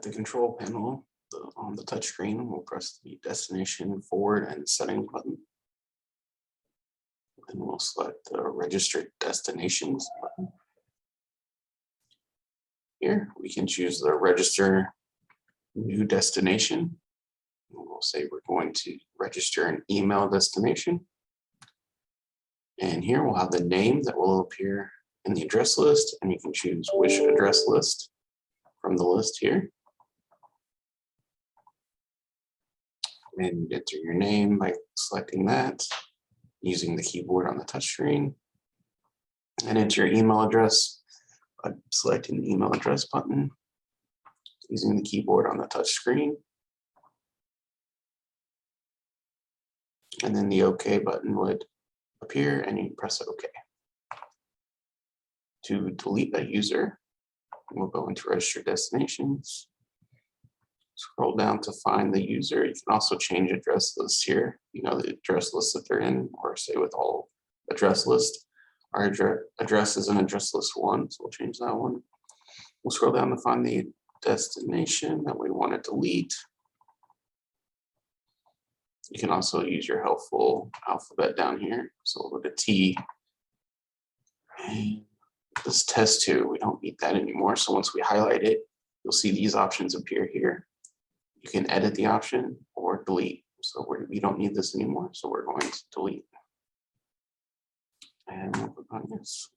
the control panel on the touchscreen, we'll press the destination, forward, and setting button. And we'll select the registered destinations button. Here, we can choose the register new destination. We'll say we're going to register an email destination. And here we'll have the name that will appear in the address list, and you can choose which address list from the list here. And enter your name by selecting that, using the keyboard on the touchscreen, and enter your email address by selecting the email address button, using the keyboard on the touchscreen. And then the OK button would appear and you press OK. To delete a user, we'll go into register destinations. Scroll down to find the user. You can also change address lists here, the address list that they're in, or say with all address list. Our address is an address list 1, so we'll change that one. We'll scroll down to find the destination that we want to delete. You can also use your helpful alphabet down here. So we'll go to T. And this test 2, we don't need that anymore. So once we highlight it, you'll see these options appear here. You can edit the option or delete. So we don't need this anymore. So we're going to delete. And we'll click on this.